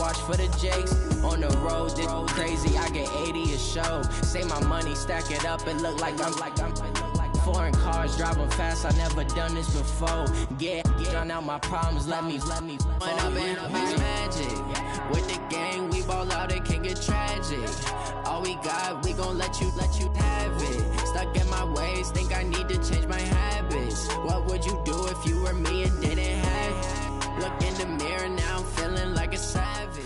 watch for the Jakes. On the road, this crazy, I get 80 a show. Say my money, stack it up, it look like I'm foreign cars, driving fast, I never done this before. Get out my problems, let me When I've been magic. With the gang, we ball out, it can get tragic. All we got, we gon' let you have it. Stuck in my ways, think I need to change my habits. What would you do if you were me and didn't have it? Look in the mirror now, I'm feeling like a savage.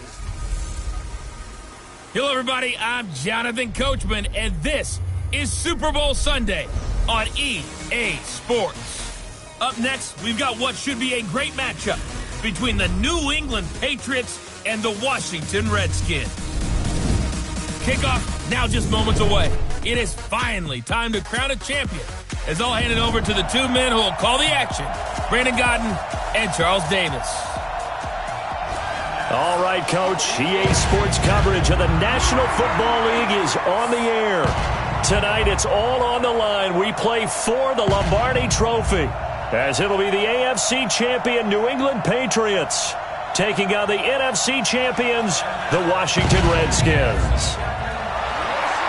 Hello, everybody. I'm Jonathan Coachman, and this is Super Bowl Sunday on EA Sports. Up next, we've got what should be a great matchup between the New England Patriots and the Washington Redskins. Kickoff now just moments away. It is finally time to crown a champion, as I'll hand it over to the two men who will call the action, Brandon Gaudin and Charles Davis. All right, Coach. EA Sports coverage of the National Football League is on the air. Tonight, it's all on the line. We play for the Lombardi Trophy, as it'll be the AFC champion New England Patriots taking on the NFC champions, the Washington Redskins.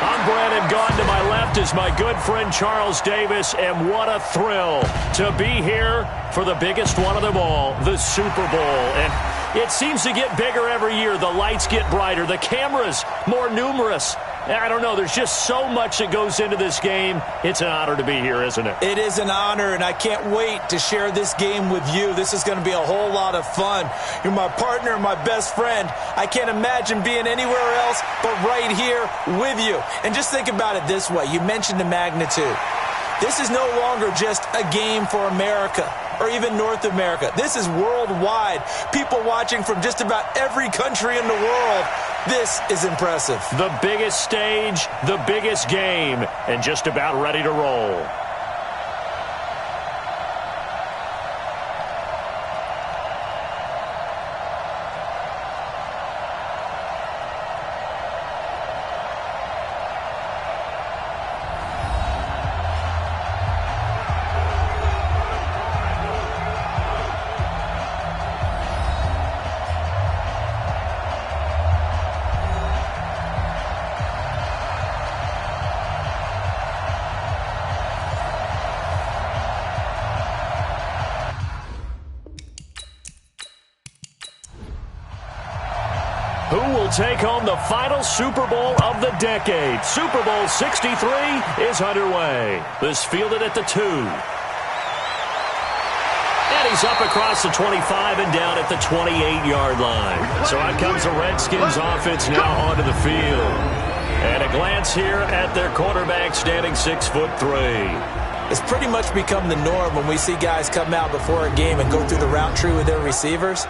I'm Brandon Gaudin. To my left is my good friend Charles Davis, and what a thrill to be here for the biggest one of them all, the Super Bowl. And it seems to get bigger every year. The lights get brighter, the cameras more numerous. I don't know. There's just so much that goes into this game. It's an honor to be here, isn't it? It is an honor, and I can't wait to share this game with you. This is going to be a whole lot of fun. You're my partner, my best friend. I can't imagine being anywhere else but right here with you. And just think about it this way. You mentioned the magnitude. This is no longer just a game for America or even North America. This is worldwide. People watching from just about every country in the world. This is impressive. The biggest stage, the biggest game, and just about ready to roll. Who will take home the final Super Bowl of the decade? Super Bowl 63 is underway. This fielded at the 2. And he's up across the 25 and down at the 28-yard line. So out comes the Redskins offense now onto the field. And a glance here at their quarterback standing 6'3". It's pretty much become the norm when we see guys come out before a game and go through the route tree with their receivers.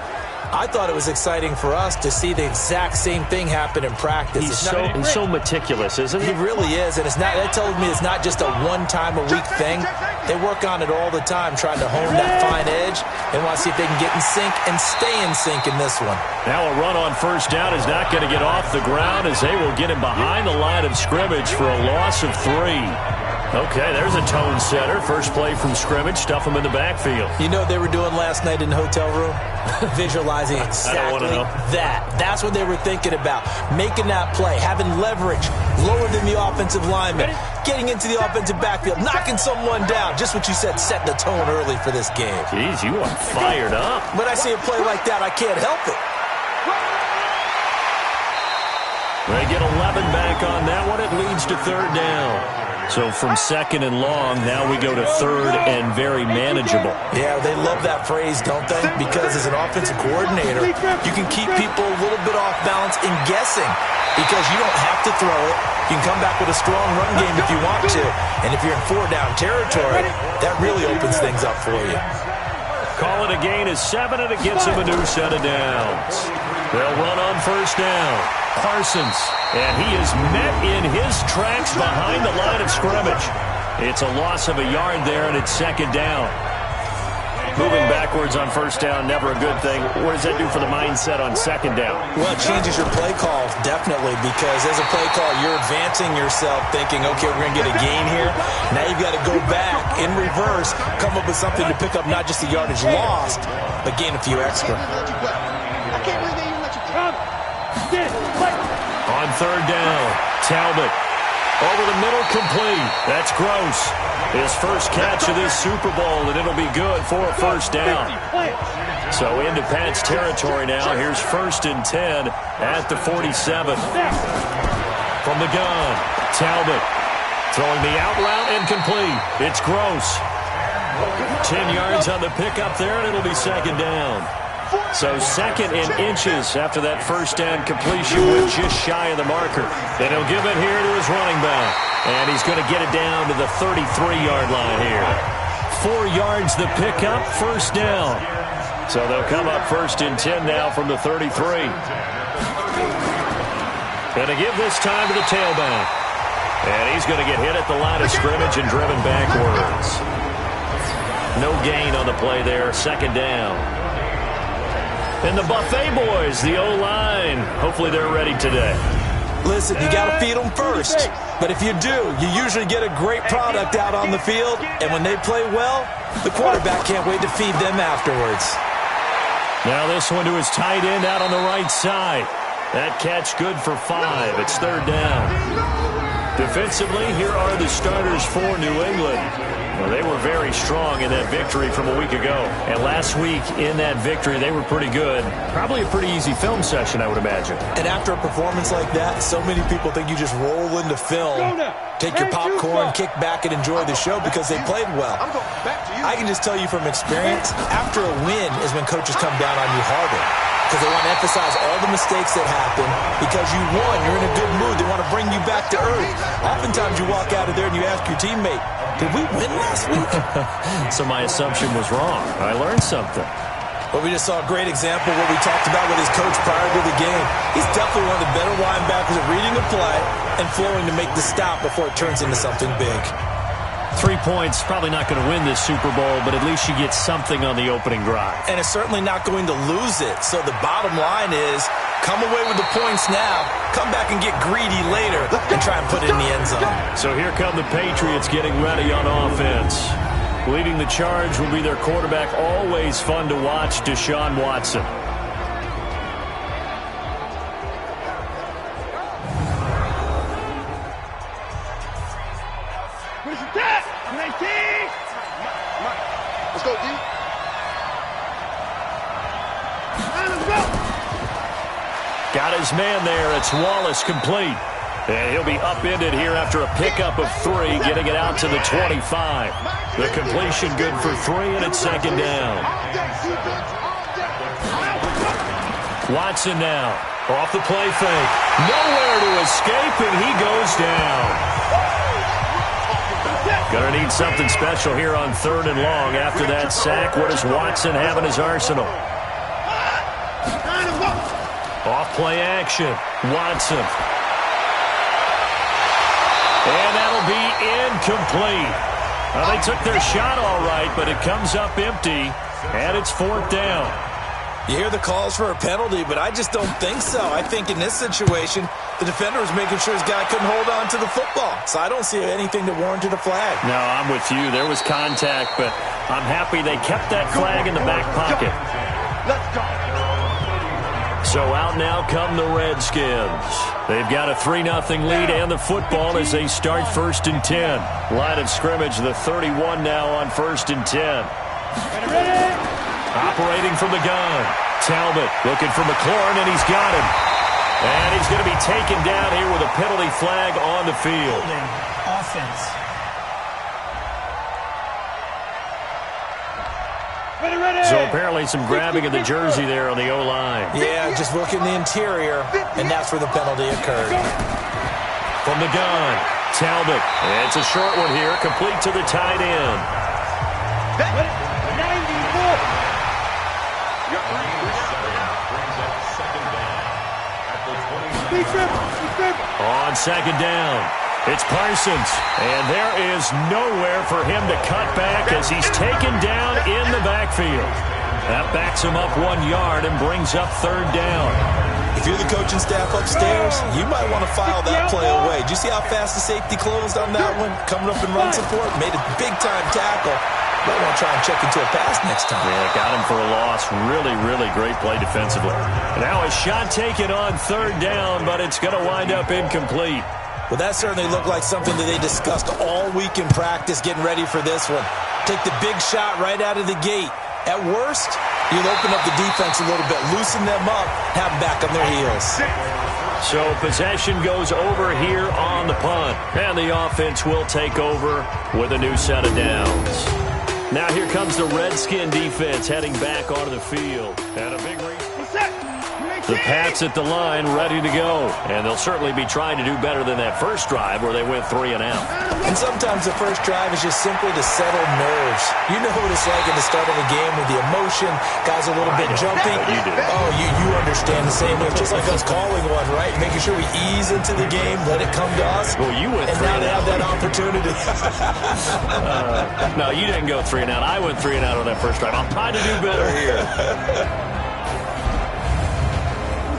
I thought it was exciting for us to see the exact same thing happen in practice. He's so meticulous, isn't he? He really is, and it's not. That tells me it's not just a one-time-a-week thing. They work on it all the time, trying to hone that fine edge. They want to see if they can get in sync and stay in sync in this one. Now a run on first down is not going to get off the ground, as they will get him behind the line of scrimmage for a loss of 3. Okay, there's a tone setter. First play from scrimmage, stuff him in the backfield. You know what they were doing last night in the hotel room? Visualizing exactly that. That's what they were thinking about. Making that play, having leverage, lower than the offensive lineman, getting into the offensive backfield, knocking someone down. Just what you said, set the tone early for this game. Jeez, you are fired up. When I see a play like that, I can't help it. They get 11 back on that one. It leads to third down. So from second and long, now we go to third and very manageable. Yeah, they love that phrase, don't they? Because as an offensive coordinator, you can keep people a little bit off balance in guessing because you don't have to throw it. You can come back with a strong run game if you want to. And if you're in 4-down territory, that really opens things up for you. Call it a gain of 7, and it gets him a new set of downs. They'll run on first down. Parsons, and he is met in his tracks behind the line of scrimmage. It's a loss of a yard there, and it's second down. Moving backwards on first down, never a good thing. What does that do for the mindset on second down? Well, it changes your play call, definitely, because as a play call, you're advancing yourself thinking, okay, we're going to get a gain here. Now you've got to go back in reverse, come up with something to pick up not just the yardage lost, but gain a few extra. I can't believe they even let you come. On third down, Talbot. Over the middle, complete. That's Gross. His first catch of this Super Bowl, and it'll be good for a first down. So into Pats territory now. Here's 1st and 10 at the 47. From the gun, Talbot. Throwing the out route and complete. It's Gross. 10 yards on the pickup there, and it'll be 2nd down. So 2nd and inches after that first down completion with just shy of the marker. Then he'll give it here to his running back. And he's going to get it down to the 33-yard line here. 4 yards the pickup, first down. So they'll come up 1st and 10 now from the 33. Going to give this time to the tailback. And he's going to get hit at the line of scrimmage and driven backwards. No gain on the play there, 2nd down. And the Buffet boys, the O-line, hopefully they're ready today. Listen, you got to feed them first. But if you do, you usually get a great product out on the field. And when they play well, the quarterback can't wait to feed them afterwards. Now this one to his tight end out on the right side. That catch good for 5. It's 3rd down. Defensively, here are the starters for New England. Well, they were very strong in that victory from a week ago. And last week in that victory, they were pretty good. Probably a pretty easy film session, I would imagine. And after a performance like that, so many people think you just roll into film, take your popcorn, kick back, and enjoy the show because they played well. I can just tell you from experience, after a win is when coaches come down on you harder. Because they want to emphasize all the mistakes that happen. Because you won, you're in a good mood. They want to bring you back to earth. Oftentimes you walk out of there and you ask your teammate, did we win last week? So my assumption was wrong. I learned something. Well, we just saw a great example of what we talked about with his coach prior to the game. He's definitely one of the better linebackers at reading a play and flowing to make the stop before it turns into something big. 3 points, probably not going to win this Super Bowl, but at least you get something on the opening drive. And it's certainly not going to lose it. So the bottom line is, come away with the points now, come back and get greedy later, and try and put it in the end zone. So here come the Patriots getting ready on offense. Leading the charge will be their quarterback, always fun to watch, Deshaun Watson. Let's go, D. Got his man there. It's Wallace complete. And he'll be upended here after a pickup of 3, getting it out to the 25. The completion good for 3, and it's 2nd down. Watson now. Off the play fake. Nowhere to escape, and he goes down. Gonna need something special here on 3rd and long. After that sack, what does Watson have in his arsenal? Off play action. Watson. And that'll be incomplete. Well, they took their shot all right, but it comes up empty, and it's 4th down. You hear the calls for a penalty, but I just don't think so. I think in this situation, the defender was making sure his guy couldn't hold on to the football. So I don't see anything that warranted a flag. No, I'm with you. There was contact, but I'm happy they kept that flag in the back pocket. Let's go. So out now come the Redskins. They've got a 3-0 lead and the football as they start 1st and 10. Line of scrimmage, the 31 now on 1st and 10. Operating from the gun. Talbot looking for McLaurin, and he's got him. And he's going to be taken down here with a penalty flag on the field. Offense. So apparently some grabbing of the jersey there on the O-line. Yeah, just look in the interior, and that's where the penalty occurred. From the gun, Talbot. And it's a short one here, complete to the tight end. 94. On 2nd down, it's Parsons. And there is nowhere for him to cut back as he's taken down in the backfield. That backs him up 1 yard and brings up 3rd down. If you're the coaching staff upstairs, you might want to file that play away. Did you see how fast the safety closed on that one? Coming up in run support, made a big-time tackle. Might want to try and check into a pass next time. Yeah, got him for a loss. Really, really great play defensively. Now a shot taken on third down, but it's going to wind up incomplete. Well, that certainly looked like something that they discussed all week in practice, getting ready for this one. Take the big shot right out of the gate. At worst, you'll open up the defense a little bit, loosen them up, have them back on their heels. So possession goes over here on the punt, and the offense will take over with a new set of downs. Now here comes the Redskin defense heading back onto the field. And a big the Pats at the line ready to go. And they'll certainly be trying to do better than that first drive where they went 3 and out. And sometimes the first drive is just simply to settle nerves. You know what it's like at the start of a game with the emotion. Guys a little bit jumpy. You do. Oh, you understand the same way. Just like us calling one, right? Making sure we ease into the game, let it come to us. Well, you went 3 and out. And now they have that opportunity. No, you didn't go 3 and out. I went 3 and out on that first drive. I'll try to do better here.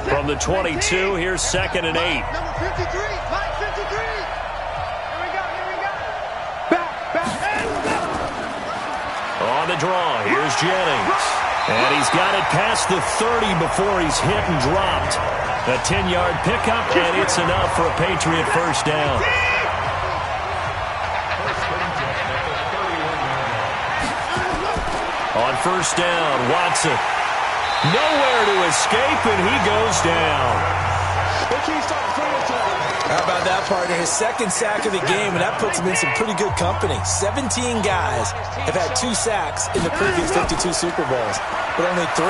From the 22, here's 2nd and 8. Number 53, line 53. Here we go. Back. On the draw, here's Jennings. And he's got it past the 30 before he's hit and dropped. A 10-yard pickup, and it's enough for a Patriot first down. On first down, Watson. Nowhere to escape, and he goes down. How about that, partner? His second sack of the game, and that puts him in some pretty good company. 17 guys have had 2 sacks in the previous 52 Super Bowls, but only 3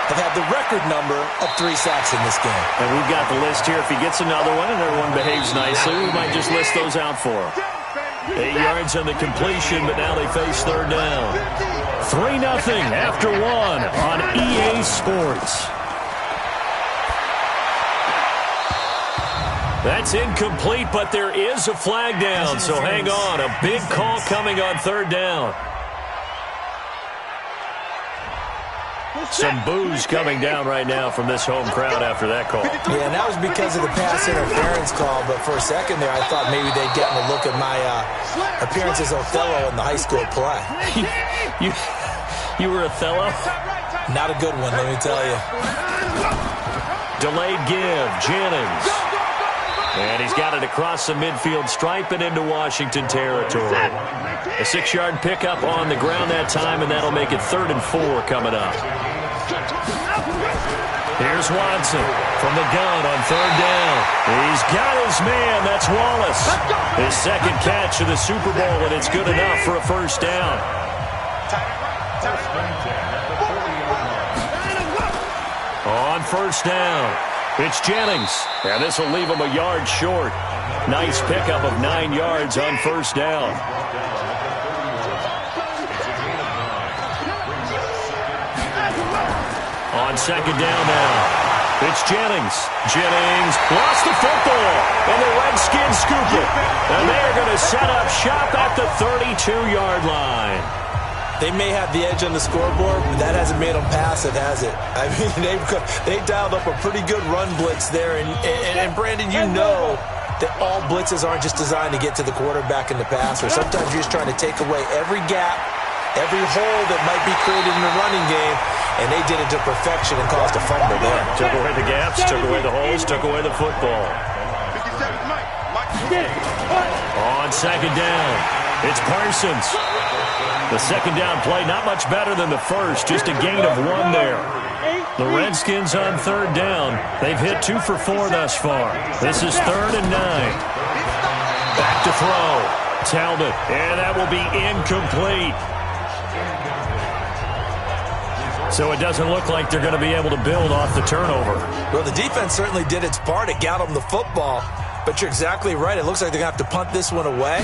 have had the record number of 3 sacks in this game. And we've got the list here. If he gets another one and everyone behaves nicely, we might just list those out for him. 8 yards on the completion, but now they face third down. 3-0 after 1 on EA Sports. That's incomplete, but there is a flag down, so hang on. A big call coming on third down. Some boos coming down right now from this home crowd after that call. Yeah, and that was because of the pass interference call, but for a second there, I thought maybe they'd get a look at my appearance as Othello in the high school play. You were Othello? Not a good one, let me tell you. Delayed give, Jennings. And he's got it across the midfield stripe and into Washington territory. A 6-yard pickup on the ground that time, and that'll make it 3rd and 4 coming up. Here's Watson from the gun on third down. He's got his man. That's Wallace. His second catch of the Super Bowl, and it's good enough for a first down. On first down, it's Jennings, and this will leave him a yard short. Nice pickup of 9 yards on first down. On second down now, it's Jennings. Jennings lost the football, and the Redskins scoop it. And they are going to set up shop at the 32-yard line. They may have the edge on the scoreboard, but that hasn't made them passive, has it? I mean, they dialed up a pretty good run blitz there. And Brandon, you know that all blitzes aren't just designed to get to the quarterback in the passer. Sometimes you're just trying to take away every gap, every hole that might be created in the running game, and they did it to perfection and caused a fumble there. Took away the gaps, took away the holes, took away the football. On second down, it's Parsons. The second down play, not much better than the first, just a gain of 1 there. The Redskins on third down. They've hit 2 for 4 thus far. This is 3rd and 9. Back to throw. Talbot, and that will be incomplete. So it doesn't look like they're going to be able to build off the turnover. Well, the defense certainly did its part. It got them the football. But you're exactly right. It looks like they're going to have to punt this one away.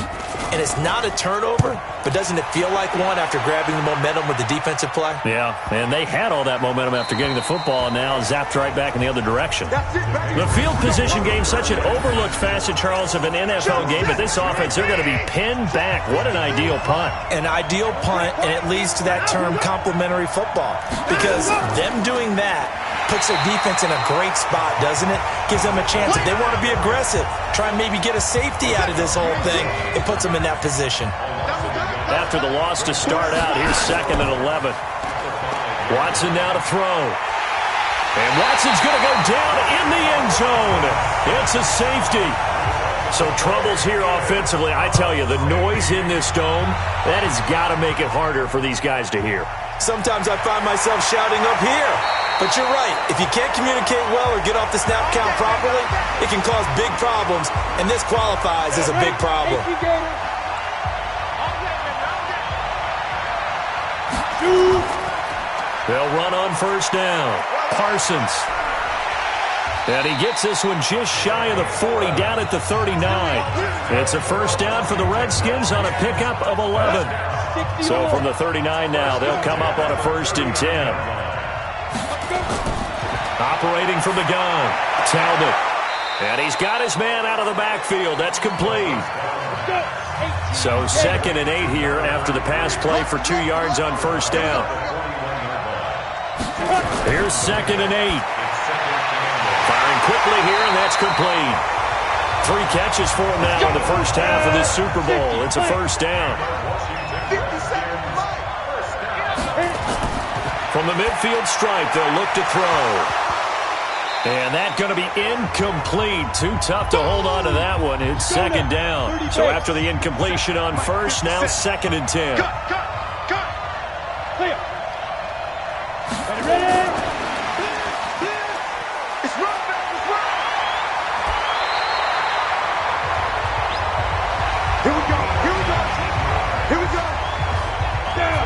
And it's not a turnover, but doesn't it feel like one after grabbing the momentum with the defensive play? Yeah, and they had all that momentum after getting the football, and now zapped right back in the other direction. The field position game, such an overlooked facet, Charles, of an NFL game, but this offense, they're going to be pinned back. What an ideal punt. An ideal punt, and it leads to that term complementary football. Because them doing that puts their defense in a great spot, doesn't it? Gives them a chance. If they want to be aggressive, try and maybe get a safety out of this whole thing, it puts them in that position. after the loss to start out. Here's 2nd and 11. Watson now to throw. And Watson's going to go down in the end zone. It's a safety. So troubles here offensively. I tell you, the noise in this dome, that has got to make it harder for these guys to hear. Sometimes I find myself shouting up here. But you're right. If you can't communicate well or get off the snap count properly, it can cause big problems, and this qualifies as a big problem. They'll run on first down. Parsons. And he gets this one just shy of the 40, down at the 39. It's a first down for the Redskins on a pickup of 11. So from the 39 now, they'll come up on a 1st and 10. Operating from the gun, Talbot. And he's got his man out of the backfield. That's complete. So 2nd and 8 here after the pass play for 2 yards on first down. Here's 2nd and 8. Firing quickly here, and that's complete. 3 catches for him now in the first half of this Super Bowl. It's a first down. From the midfield stripe, they'll look to throw. And that's going to be incomplete. Too tough to hold on to that one. It's 2nd down. So after the incompletion on first, now 2nd and 10. Clear. Ready? It's run back. It's run. Here we go. Here we go. Here we go. Down.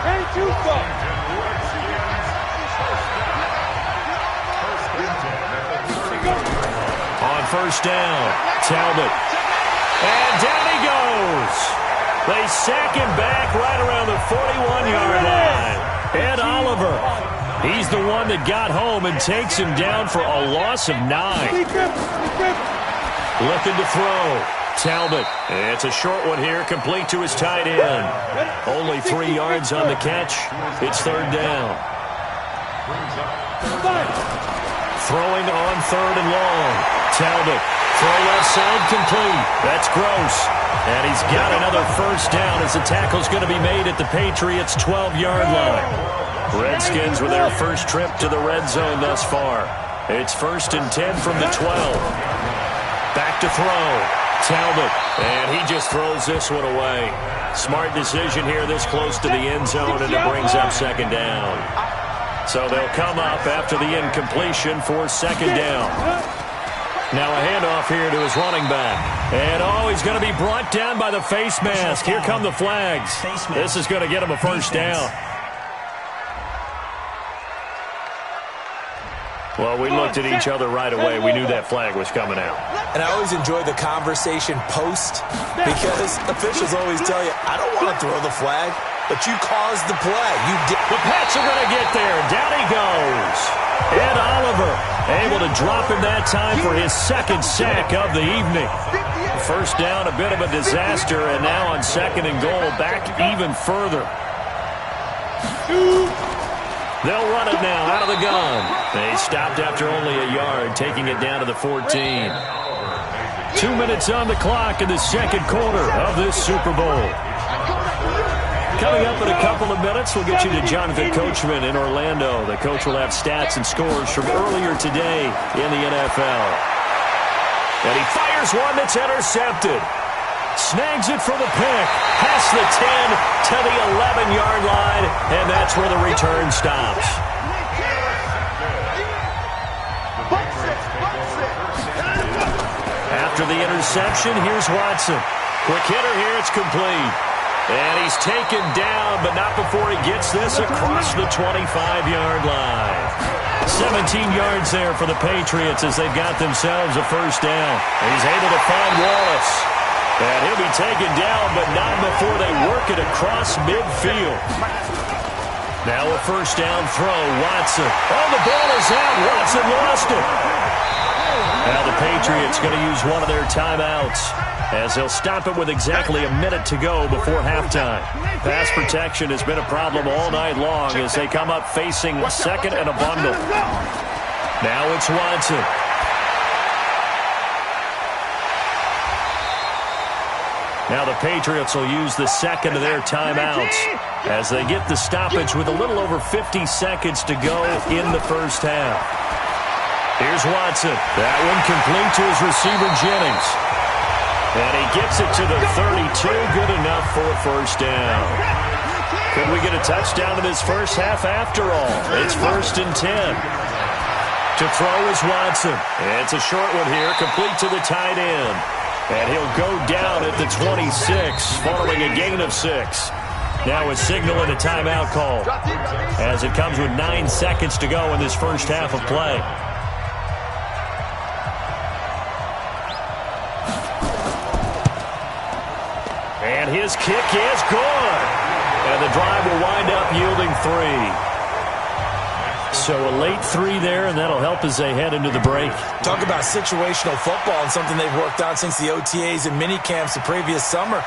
Ain't too far. On first down, Talbot. And down he goes. They sack him back right around the 41-yard line. Ed Oliver, he's the one that got home and takes him down for a loss of 9. Looking to throw. Talbot. It's a short one here, complete to his tight end. Only 3 yards on the catch. It's 3rd down. Throwing on 3rd and long. Talbot. Throw left side complete. That's Gross. And he's got another first down as the tackle's going to be made at the Patriots' 12-yard line. Redskins with their first trip to the red zone thus far. It's 1st and 10 from the 12. Back to throw. Talbot. And he just throws this one away. Smart decision here this close to the end zone, and it brings up 2nd down. So they'll come up after the incompletion for 2nd down. Now a handoff here to his running back. And he's going to be brought down by the face mask. Here come the flags. This is going to get him a first down. Well, we looked at each other right away. We knew that flag was coming out. And I always enjoy the conversation post because officials always tell you, I don't want to throw the flag, but you caused the play. You did. The Pats are going to get there. Down he goes. Ed Oliver able to drop him that time for his 2nd sack of the evening. First down, a bit of a disaster, and now on 2nd and goal, back even further. They'll run it now out of the gun. They stopped after only a yard, taking it down to the 14. 2 minutes on the clock in the 2nd quarter of this Super Bowl. Coming up in a couple of minutes, we'll get you to Jonathan Coachman in Orlando. The coach will have stats and scores from earlier today in the NFL. And he fires one that's intercepted. Snags it for the pick. Past the 10 to the 11-yard line, and that's where the return stops. After the interception, here's Watson. Quick hitter here, it's complete. And he's taken down, but not before he gets this across the 25-yard line. 17 yards there for the Patriots as they've got themselves a first down. And he's able to find Wallace. And he'll be taken down, but not before they work it across midfield. Now a first down throw, Watson. Oh, the ball is out. Watson lost it. Now the Patriots going to use one of their timeouts as they'll stop it with exactly a minute to go before halftime. Pass protection has been a problem all night long as they come up facing 2nd and a bundle. Now it's Watson. 9 Now the Patriots will use the second of their timeouts as they get the stoppage with a little over 50 seconds to go in the first half. Here's Watson. That one complete to his receiver, Jennings. And he gets it to the 32. Good enough for a first down. Could we get a touchdown in this first half after all? It's 1st and 10. To throw is Watson. It's a short one here, complete to the tight end. And he'll go down at the 26, following a gain of 6. Now a signal and a timeout call, as it comes with 9 seconds to go in this first half of play. And his kick is good. And the drive will wind up yielding 3. So a late 3 there, and that'll help as they head into the break. Talk about situational football and something they've worked on since the OTAs and mini camps the previous summer.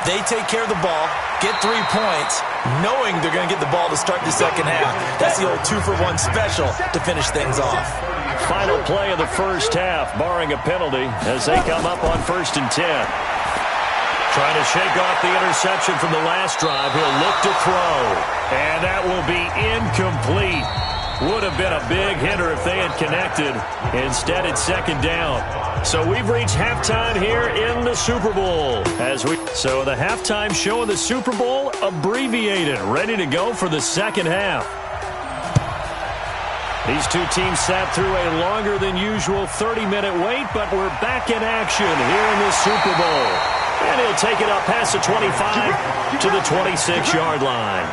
They take care of the ball, get 3 points, knowing they're going to get the ball to start the second half. That's the old 2-for-1 special to finish things off. Final play of the first half, barring a penalty, as they come up on 1st and 10. Trying to shake off the interception from the last drive. He'll look to throw. And that will be incomplete. Would have been a big hitter if they had connected. Instead, it's 2nd down. So we've reached halftime here in the Super Bowl. So the halftime show of the Super Bowl abbreviated, ready to go for the second half. These two teams sat through a longer than usual 30-minute wait, but we're back in action here in the Super Bowl. And he'll take it up past the 25 to the 26-yard line.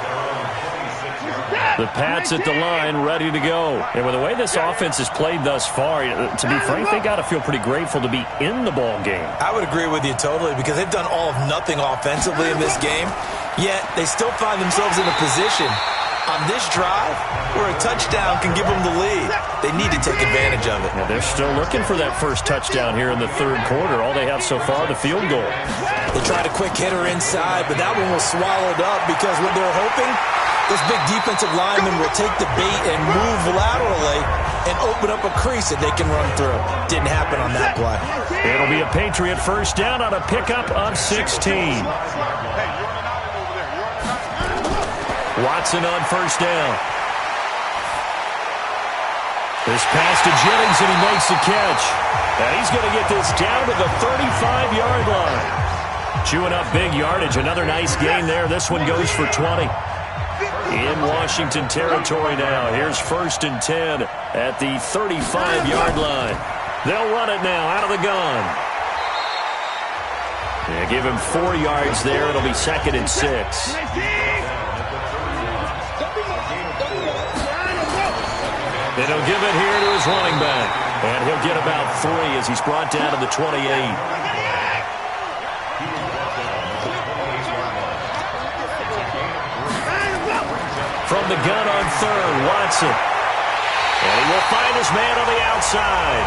The Pats at the line, ready to go. And with the way this offense has played thus far, to be frank, they got to feel pretty grateful to be in the ball game. I would agree with you totally, because they've done all of nothing offensively in this game, yet they still find themselves in a position on this drive where a touchdown can give them the lead. They need to take advantage of it. Now they're still looking for that first touchdown here in the third quarter. All they have so far, the field goal. They tried a quick hitter inside, but that one was swallowed up because what they're hoping, those big defensive linemen will take the bait and move laterally and open up a crease that they can run through. Didn't happen on that play. It'll be a Patriot first down on a pickup of 16. Watson on first down. This pass to Jennings, and he makes the catch. And he's going to get this down to the 35-yard line. Chewing up big yardage. Another nice gain there. This one goes for 20. In Washington territory now. Here's 1st and 10 at the 35-yard line. They'll run it now out of the gun. Yeah, give him 4 yards there. It'll be 2nd and 6. And he'll give it here to his running back. And he'll get about 3 as he's brought down to the 28. From the gun on 3rd, Watson. And he will find his man on the outside.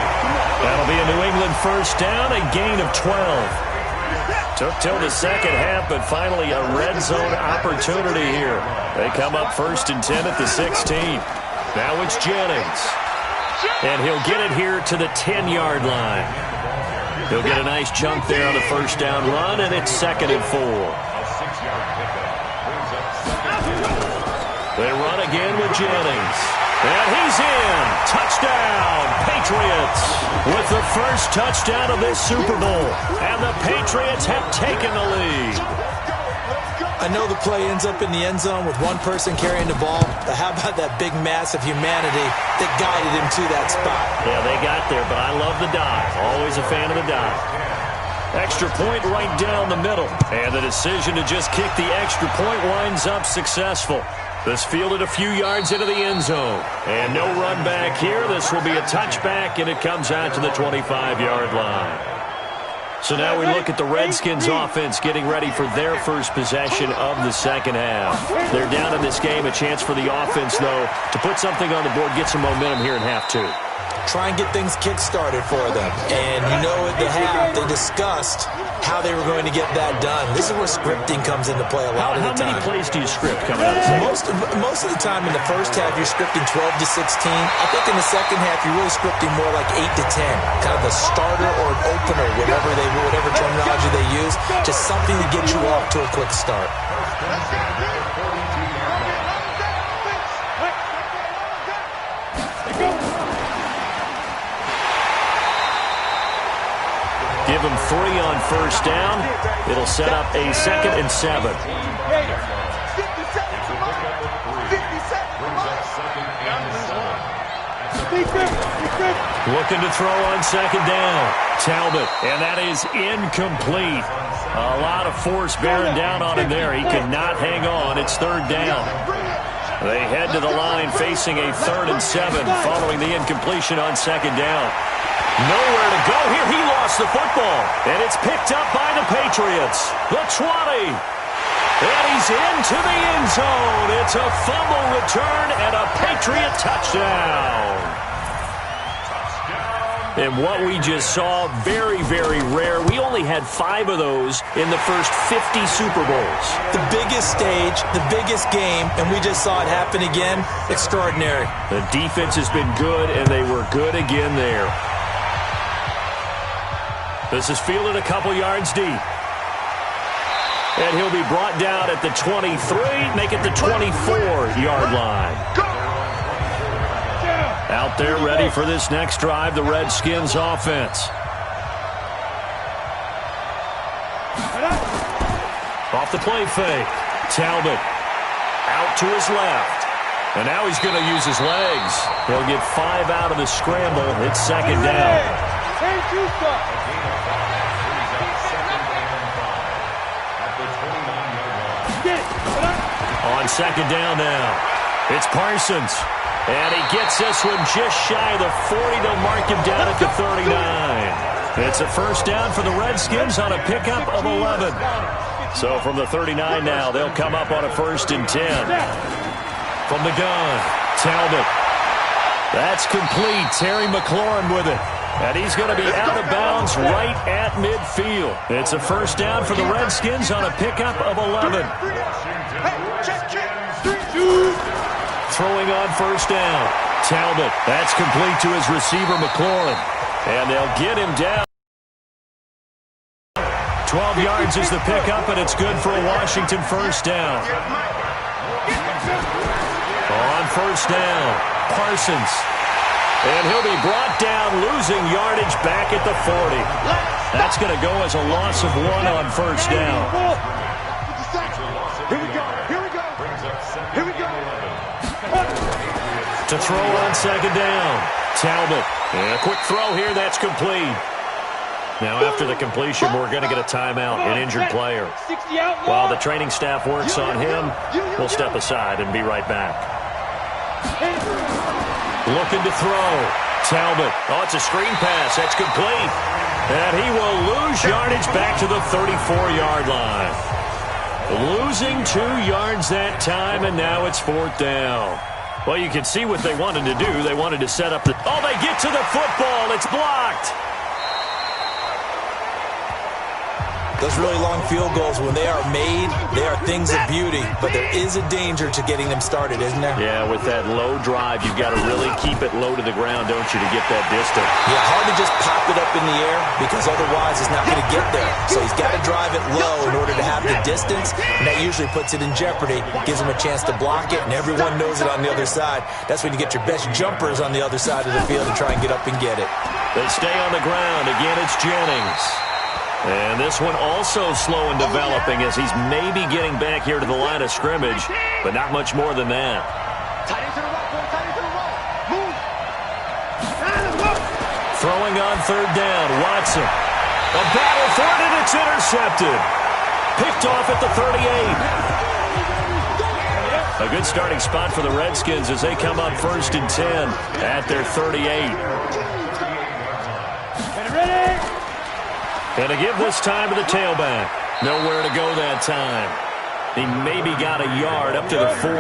That'll be a New England first down, a gain of 12. Took till the second half, but finally a red zone opportunity here. They come up 1st and 10 at the 16. Now it's Jennings. And he'll get it here to the 10-yard line. He'll get a nice chunk there on the first down run, and it's 2nd and 4. They run again with Jennings. And he's in. Touchdown, Patriots. With the first touchdown of this Super Bowl. And the Patriots have taken the lead. I know the play ends up in the end zone with one person carrying the ball, but how about that big mass of humanity that guided him to that spot? Yeah, they got there, but I love the dive. Always a fan of the dive. Extra point right down the middle. And the decision to just kick the extra point winds up successful. This fielded a few yards into the end zone. And no run back here. This will be a touchback, and it comes out to the 25-yard line. So now we look at the Redskins offense getting ready for their first possession of the second half. They're down in this game. A chance for the offense, though, to put something on the board, get some momentum here in half 2. try and get things kick-started for them. And you know at the half, they discussed how they were going to get that done. This is where scripting comes into play a lot of the time. How many plays do you script coming out of the second? Most of the time in the first half, you're scripting 12 to 16. I think in the second half, you're really scripting more like 8 to 10. Kind of a starter or an opener, whatever terminology they use. Just something to get you off to a quick start. Give him 3 on first down. It'll set up a 2nd and 7. Looking to throw on 2nd down. Talbot, and that is incomplete. A lot of force bearing down on him there. He cannot hang on. It's 3rd down. They head to the line facing a 3rd and 7 following the incompletion on 2nd down. Nowhere to go here. He lost the football. And it's picked up by the Patriots. The 20. And he's into the end zone. It's a fumble return and a Patriot touchdown. And what we just saw, very, very rare. We only had 5 of those in the first 50 Super Bowls. The biggest stage, the biggest game, and we just saw it happen again. Extraordinary. The defense has been good, and they were good again there. This is fielded a couple yards deep. And he'll be brought down at the 23, make it the 24-yard line. Out there ready for this next drive, the Redskins offense. Off the play fake. Talbot out to his left. And now he's going to use his legs. He'll get 5 out of the scramble. It's 2nd down. On 2nd down now, it's Parsons. And he gets this one just shy of the 40. They'll mark him down at the 39. It's a 1st down for the Redskins on a pickup of 11. So from the 39 now, they'll come up on a 1st and 10. From the gun, Talbot. That's complete. Terry McLaurin with it. And he's going to be out of bounds right at midfield. It's a 1st down for the Redskins on a pickup of 11. Throwing on 1st down. Talbot. That's complete to his receiver, McLaurin. And they'll get him down. 12 yards is the pickup, and it's good for a Washington 1st down. On 1st down, Parsons. And he'll be brought down, losing yardage back at the 40. That's going to go as a loss of 1 on 1st down. Here we go. To throw on 2nd down, Talbot. And a quick throw here, that's complete. Now after the completion, we're going to get a timeout, an injured player. While the training staff works on him, we'll step aside and be right back. Looking to throw. Talbot. Oh, it's a screen pass. That's complete. And he will lose yardage back to the 34-yard line. Losing 2 yards that time, and now it's 4th down. Well, you can see what they wanted to do. They wanted to set up the... Oh, they get to the football. It's blocked. Those really long field goals, when they are made, they are things of beauty. But there is a danger to getting them started, isn't there? Yeah, with that low drive, you've got to really keep it low to the ground, don't you, to get that distance. Yeah, hard to just pop it up in the air because otherwise it's not going to get there. So he's got to drive it low in order to have the distance, and that usually puts it in jeopardy, gives him a chance to block it, and everyone knows it on the other side. That's when you get your best jumpers on the other side of the field and try and get up and get it. They stay on the ground. Again, it's Jennings. And this one also slow in developing as he's maybe getting back here to the line of scrimmage, but not much more than that. Throwing on 3rd down, Watson. A battle for it, and it's intercepted. Picked off at the 38. A good starting spot for the Redskins as they come up 1st and 10 at their 38. And to give this time to the tailback. Nowhere to go that time. He maybe got a yard up to the 40.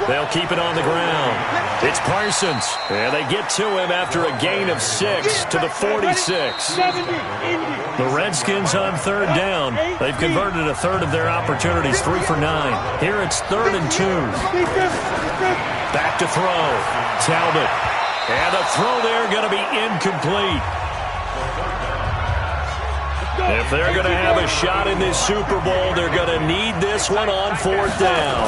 They'll keep it on the ground. It's Parsons. And they get to him after a gain of 6 to the 46. The Redskins on third down. They've converted a third of their opportunities, 3 for 9. Here it's 3rd and 2. Back to throw. Talbot. And the throw there going to be incomplete. If they're going to have a shot in this Super Bowl, they're going to need this one on 4th down.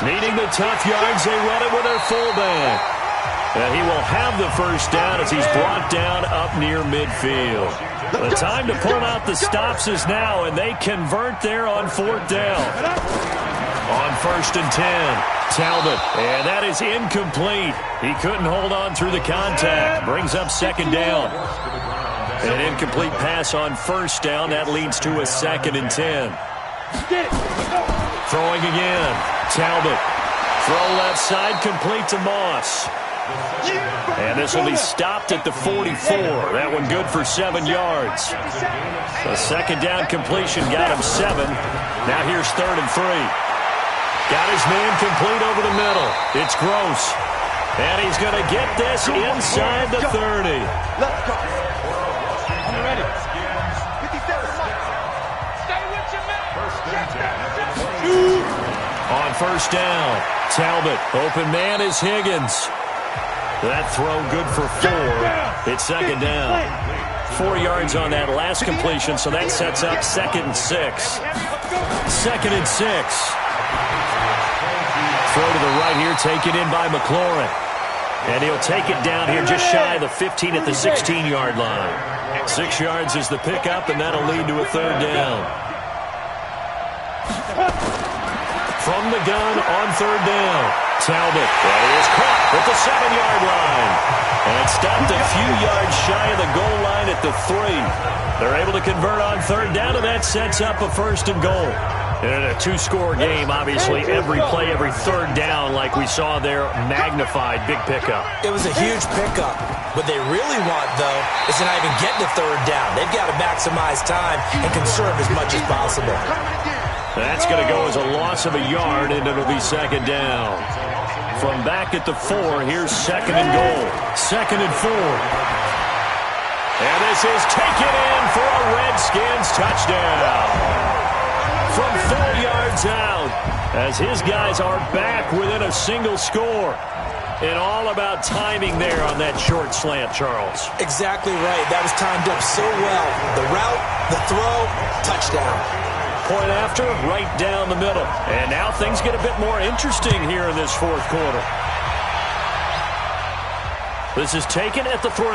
Needing the tough yards, they run it with their fullback. And he will have the first down as he's brought down up near midfield. The time to pull out the stops is now, and they convert there on 4th down. On 1st and 10, Talbot, and that is incomplete. He couldn't hold on through the contact. Brings up 2nd down. An incomplete pass on 1st down. That leads to a 2nd and 10. Throwing again. Talbot. Throw left side, complete to Moss. And this will be stopped at the 44. That one good for 7 yards. The 2nd down completion got him 7. Now here's 3rd and 3. Got his man complete over the middle. It's Gross. And he's going to get this inside the 30. Let's go. I'm ready. 57. Stay with your man. On 1st down, Talbot. Open man is Higgins. That throw good for 4. It's 2nd down. 4 yards on that last completion, so that sets up 2nd and 6. 2nd and 6. Throw to the right here, taken in by McLaurin. And he'll take it down here just shy of the 15 at the 16-yard line. 6 yards is the pickup, and that'll lead to a 3rd down. From the gun on 3rd down, Talbot. And he is caught at the 7-yard line. And stopped a few yards shy of the goal line at the 3. They're able to convert on 3rd down, and that sets up a 1st and goal. In a 2-score game, obviously, every play, every 3rd down, like we saw there, magnified, big pickup. It was a huge pickup. What they really want, though, is to not even get to 3rd down. They've got to maximize time and conserve as much as possible. That's going to go as a loss of a yard, and it'll be 2nd down. From back at the 4, here's 2nd and goal. 2nd and 4. And this is taken in for a Redskins touchdown. From 4 yards out, as his guys are back within a single score. And all about timing there on that short slant, Charles. Exactly right. That was timed up so well. The route, the throw, touchdown. Point after, right down the middle. And now things get a bit more interesting here in this 4th quarter. This is taken at the 3.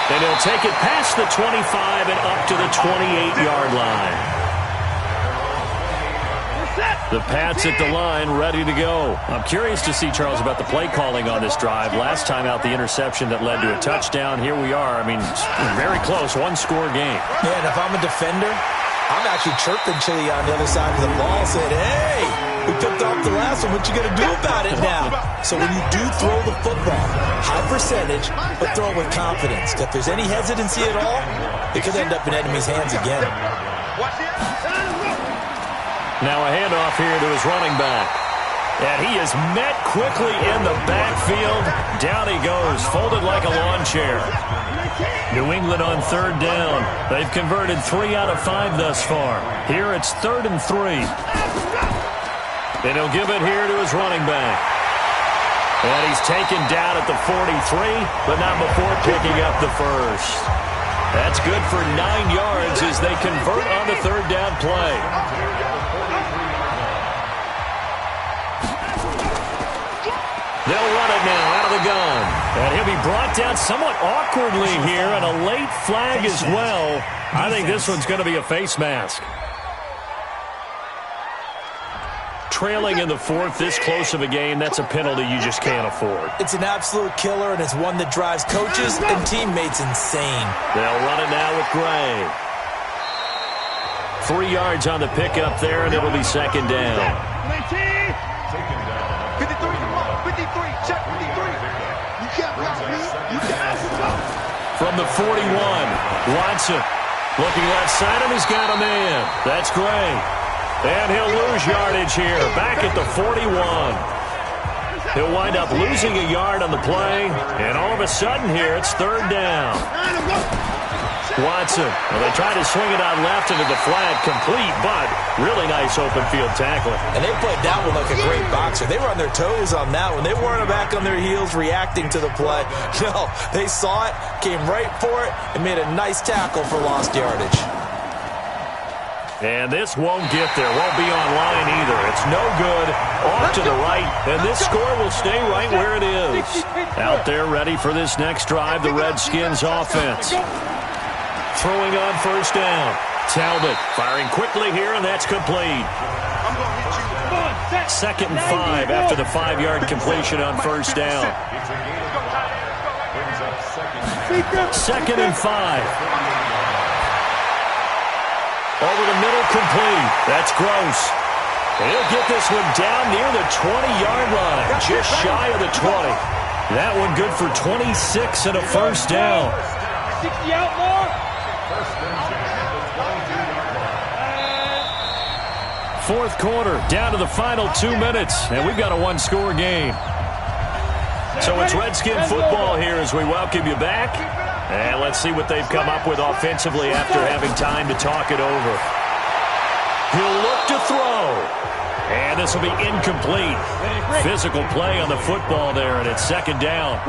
And he'll take it past the 25 and up to the 28-yard line. The Pats at the line, ready to go. I'm curious to see, Charles, about the play calling on this drive. Last time out, the interception that led to a touchdown. Here we are. I mean, very close, 1-score game. Yeah, and if I'm a defender, I'm actually chirping Chili on the other side of the ball, saying, hey, we picked off the last one. What you going to do about it now? So when you do throw the football, high percentage, but throw it with confidence. If there's any hesitancy at all, it could end up in enemy's hands again. Now a handoff here to his running back. And he is met quickly in the backfield. Down he goes, folded like a lawn chair. New England on 3rd down. They've converted 3 out of 5 thus far. Here it's 3rd and 3. And he'll give it here to his running back. And he's taken down at the 43, but not before picking up the first. That's good for 9 yards as they convert on the 3rd down play. They'll run it now out of the gun. And he'll be brought down somewhat awkwardly here, and a late flag as well. I think this one's going to be a face mask. Trailing in the 4th, this close of a game, that's a penalty you just can't afford. It's an absolute killer, and it's one that drives coaches and teammates insane. They'll run it now with Gray. 3 yards on the pickup there, and it'll be 2nd down. 53, 53, check 53. You can't block me. You can't. From the 41, Watson looking left side, and he's got a man. That's Gray. And he'll lose yardage here, back at the 41. He'll wind up losing a yard on the play, and all of a sudden here, it's third down. Watson, well, they tried to swing it out left into the flat, complete, but really nice open field tackling. And they played that one like a great boxer. They were on their toes on that one. They weren't back on their heels reacting to the play. No, they saw it, came right for it, and made a nice tackle for lost yardage. And this won't get there, won't be online either. It's no good, off to the right, and this score will stay right where it is. Out there ready for this next drive, the Redskins offense. Throwing on first down. Talbot firing quickly here, and that's complete. 2nd and 5 after the 5-yard completion on first down. 2nd and 5. Over the middle, complete. That's Gross. And he'll get this one down near the 20-yard line, just shy of the 20. That one good for 26 and a first down. 60 out more. Fourth quarter, down to the final 2 minutes, and we've got a one-score game. So it's Redskin football here as we welcome you back. And let's see what they've come up with offensively after having time to talk it over. He'll look to throw. And this will be incomplete. Physical play on the football there, and it's second down.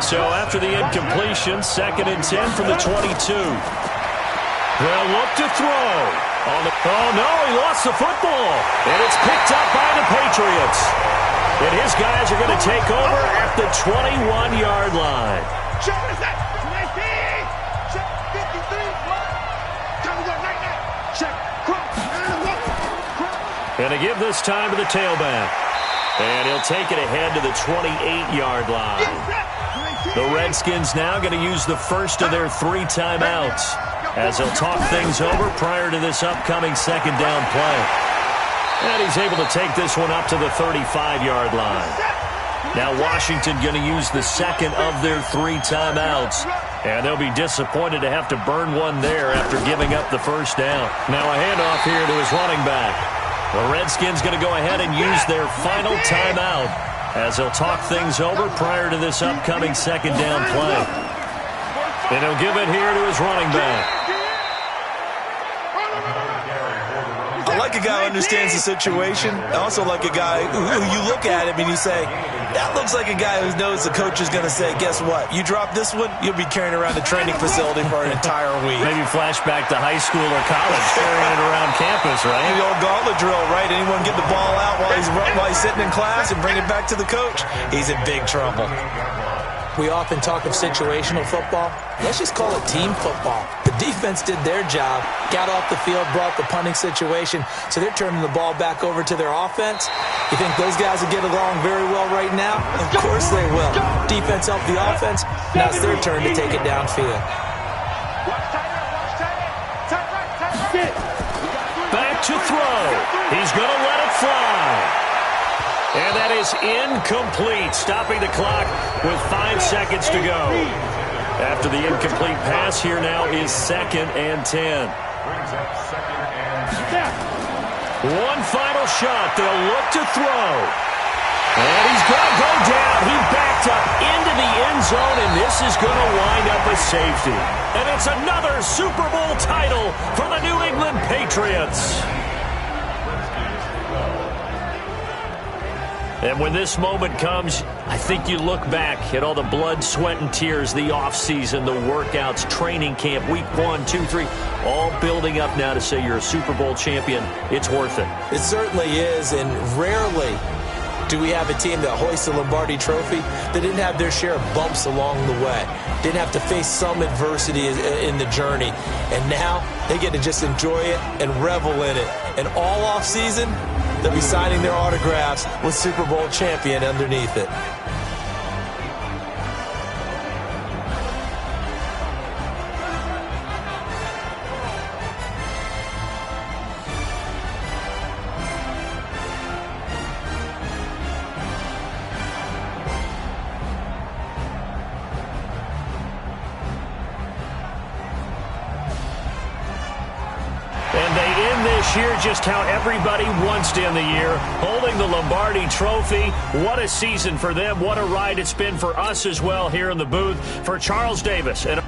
So after the incompletion, 2nd and 10 from the 22. They'll look to throw. Oh, no, he lost the football. And it's picked up by the Patriots. And his guys are going to take over at the 21-yard line. Check this out. 20. Check 53. Time to go right now. Check. And to give this time to the tailback. And he'll take it ahead to the 28-yard line. The Redskins now going to use the first of their 3 timeouts as they'll talk things over prior to this upcoming second down play. And he's able to take this one up to the 35-yard line. Now Washington going to use the second of their 3 timeouts. And they'll be disappointed to have to burn one there after giving up the first down. Now a handoff here to his running back. The Redskins going to go ahead and use their final timeout as they'll talk things over prior to this upcoming second down play. And he'll give it here to his running back. I like a guy who understands the situation. I also like a guy who you look at him and you say, that looks like a guy who knows the coach is going to say, guess what? You drop this one, you'll be carrying around the training facility for an entire week. Maybe flashback to high school or college, carrying it around campus, right? The old gauntlet drill, right? Anyone get the ball out while he's sitting in class and bring it back to the coach? He's in big trouble. We often talk of situational football. Let's just call it team football. The defense did their job, got off the field, brought the punting situation, so they're turning the ball back over to their offense. You think those guys will get along very well right now? Of course they will. Defense helped the offense. Now it's their turn to take it downfield. Back to throw. He's going to let it fly. And that is incomplete, stopping the clock with 5 seconds to go. After the incomplete pass, here now is 2nd and 10. One final shot. They'll look to throw. And he's going to go down. He backed up into the end zone, and this is going to wind up a safety. And it's another Super Bowl title for the New England Patriots. And when this moment comes, I think you look back at all the blood, sweat, and tears, the offseason, the workouts, training camp, week 1, 2, 3, all building up now to say you're a Super Bowl champion. It's worth it. It certainly is, and rarely do we have a team that hoists the Lombardi Trophy that didn't have their share of bumps along the way, didn't have to face some adversity in the journey, and now they get to just enjoy it and revel in it. And all offseason, they'll be signing their autographs with Super Bowl champion underneath it. this year just how everybody wants to end the year, holding the Lombardi Trophy. What a season for them. What a ride it's been for us as well here in the booth. For Charles Davis and